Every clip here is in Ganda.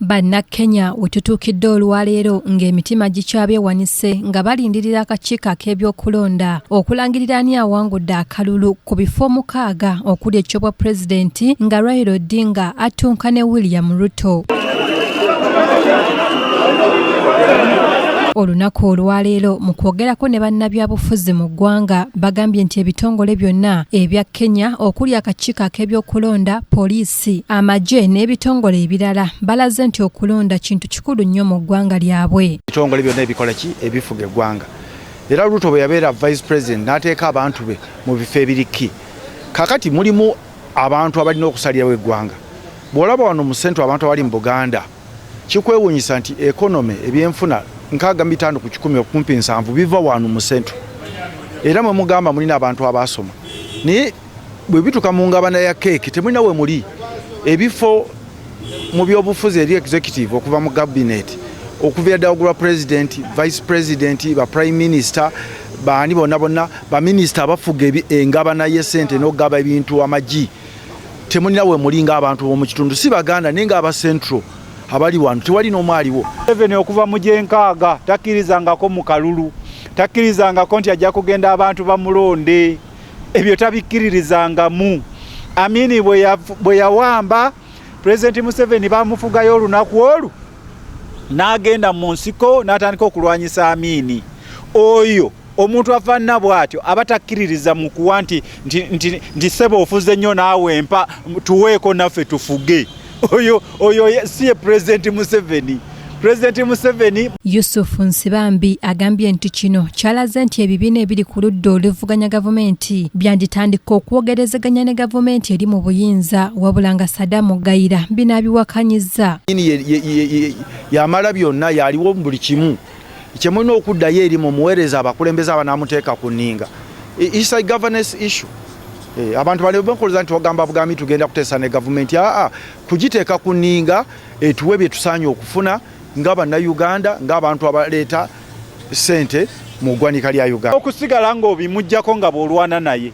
Bannakenya wetutuukidde olwaleero ng'emitima gikyabyewanise nga balindirira akakiiko ak'ebyokulonda okulangirira ani awangudde akalulu ku bifo 6 okuli ekyobwa pulezidenti nga Raila Odinga atunka ne William Ruto. Olunaku olwaleero mu kwogerako ne bannabyabufuzi mu ggwanga bagambye nti ebitongole byonna ebya Kenya okuli akakiiko ak'ebyokulonda, poliisi, amagye n'ebitongole ebirala balaze nti okulonda kintu kikulu nnyo mu ggwanga lyabwe. Ebitongole byonna ebikola ki ebifuga eggwanga. Era Ruto bwe yabeera vice president n'ateeka abantu be mu bifo ebiriki. Kakati mulimu abantu abalina okusalirawo eggwanga. Bw'olaba wano mu sentro abantu abali mu Buganda kikwewuunyisa nti ekonome ebyenfuna 65 ku 10 okumpi 7 biva wano mu sentro. Era mwe mugamba mulina abantu abasoma. Naye bwe bituka mu ngabana ya keeki temulina we muli ebifo mu byobufuzi eri executive okuva mu cabinet okuva ddala ogulwa president, vice president, ba prime minister, baani bonna ba minister abafuga engabana y'essente n'okugaba ebintu amagi. Temulina we muli ng'abantu b'omu kitundu si Baganda naye ng'aba central abali wano tewali n'omwaliwo. Museveni okuva mu gyenkaaga takkirizangako mu kalulu, takkirizangako nti ajja kugenda abantu bamulonde, ebyo tabikkiririzangamu. Amini bwe yawamba President Museveni bamufugayo olunaku olwo n'agenda mu nsiko n'atandika okulwanyisa Amini. Oyo omuntu afaanana bw'atyo aba takkiririza mu kuwa nti sebo ofuze nnyo naawe empa tuweeko naffe tufuge. Oyo si President Museveni. President Museveni. Yusuf Nsibambi agambye nti kino kyalaze nti ebibiina ebiri ku ludda oluvuganya gavumenti byanditandika okwogerezeganya ne gavumenti eri mu buyinza wabula nga Sadamu Gayira binaabiwakanyizza. Yamala byonna yaliwo buli kimu. Kyemulina okuddayo eri mu muweereza abakulembeze abanaamuteeka ku nninga. It's a governance issue. Abantu bali bakoze nti wagamba Bagambye tugenda kuteesa ne gavumenti kugiteeka ku nninga etuwe bye tusaanye okufuna ng'abanna Uganda ng'abantu abaleeta ssente mu ggwanika lya Uganda. Okusigala ng'obimuggyako nga bw'olwana naye.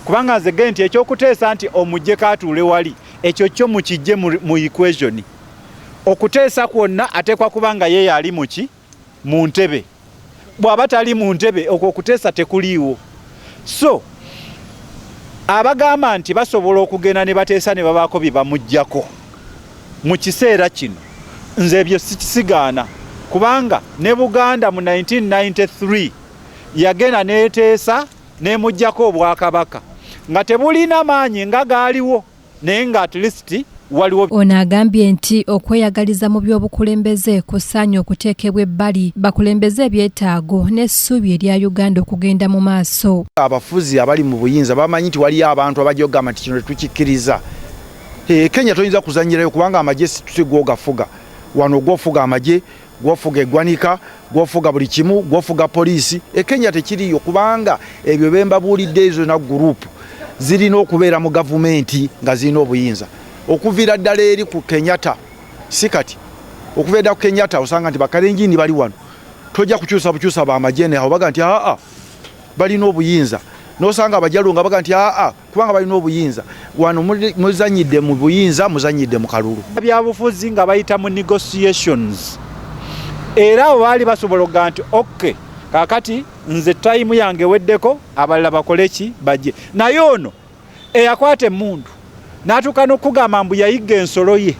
Kubanga nze nti ekyokuteesa nti omugye kaatuule wali ekyo kyo mukijje mu equation. Okuteesa kwonna ateekwa kubanga ye yali muki mu ntebe. Bw'aba tali mu ntebe okwo okuteesa tekuliiwo. So abagamba nti basobola okugenda ne bateesa ne babaako bye bamuggyako mu kiseera kino nze ebyo sikisigaana kubanga ne Buganda mu 1993 yagenda neeteesa nemuggyako obwakabaka nga tebulina maanyi nga gaaliwo naye nga at least waliwo. Ono agambye nti okweyagaliza mu by'obukulembeze kusaanye okuteekebwa ebbali bakulembeze ebyetaago n'essuubi erya Uganda okugenda mu maaso. Abafuzi abali mu buyinza bamanyi nti waliyo abantu abajja okugamba nti kino tetukikkiriza. Kenya toyinza kuzanyirayo kubanga amagye situsigwa gafuga wano gwofuga amagye gwofuga eggwanika gwofuga buli kimu gwofuga poliisi. Kenya tekiriyo kubanga ebyo bembabuulidde ezo na gurupu zirina okubeera mu gavumenti nga zirina obuyinza. Okuvira ddala eri ku Kenyatta sikati okuveera ku Kenyatta osanga nti bakalenjini bali wano tojja kukyusa bamajene aho baga nti balina obuyinza nosanga abajalu nga baga nti kubanga balina obuyinza wano muzanyidde mu buyinza muzanyidde mu kalulu. Byabufuzi nga bayita mu negotiations era bali basobola okuga nti okay kakati nze time yange weddeko abalala bakoleki bajje naye ono eyakwata emundu n'atuuka n'okugamba mbu yayigga ensolo ye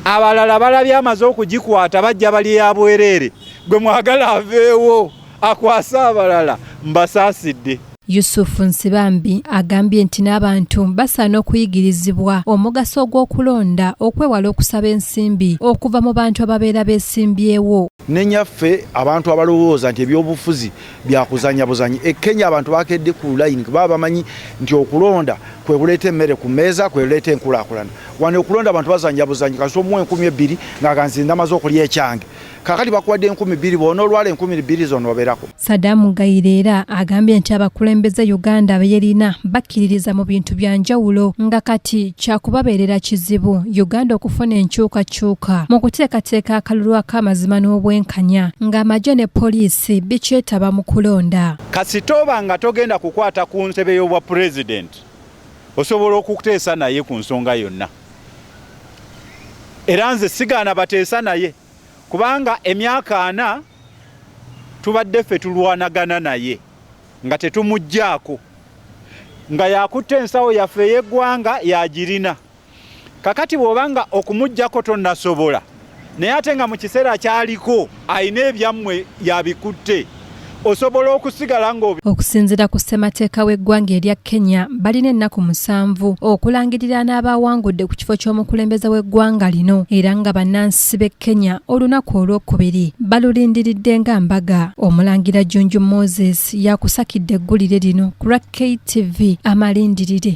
abalala balabye amaze okugikwata bajja bali yabwereere gwe mwagala aveewo akwasa abalala mbasaasidde. Yusuf Nsibambi agambye nti n'abantu basaana okuyigirizibwa omugaso gw'okulonda okwewala okusaba ensimbi okuva mu bantu ababeera beesimbyewo. Nenyaffe abantu abalowooza nti ebyobufuzi byakuzanya buzanyi. Kenya abantu bakedde ku line kuba bamanyi nti okulonda kwe kuleeta emmere ku mmeeza kwe kuleeta enkulaakulana. Wano okulonda abantu bazanya buzanyi kasi omuwe 12,000 nga kanzinda amaze okulya ekyange. Kakati bakuwadde 12,000 bona olwala 12,000 zono obeerako. Sadamu Gayira agambye nti abakulembeze Uganda beyerina bakkiririza mu bintu bya njawulo nga kati kyakubabeerera kizibu Uganda okufuna enkyukakyuka mu kuteekateeka akalulu ak'amazima n'obwenkanya ng'amagye ne poliisi bikyetaba mu kulonda. Kasitoba nga togenda kukwata ku ntebe y'obwa president osobola okukuteesa naye ku nsonga yonna. era nze sigaana bateesa naye kubanga emyaka 4 tubadde ffe tulwanagana naye nga tetumugjaako nga yakutte ensawo yaffe ey'eggwanga yagirina kakati bw'obanga okumuggyako tonnasobola naye ate nga mu kiseera kyaliko ayina ebyammwe yabikutte osobola okusigala okusinziira ku ssemateeka w'eggwanga erya Kenya balina ennaku 7 okulangirira n'abawangudde ku kifo ky'omukulembeze w'eggwanga lino era nga bannansi b'e Kenya olunaku olwokubiri balulindiridde nga mbaga. Omulangira Junju Moses yakusakidde eggulire lino ku KTV amalindirire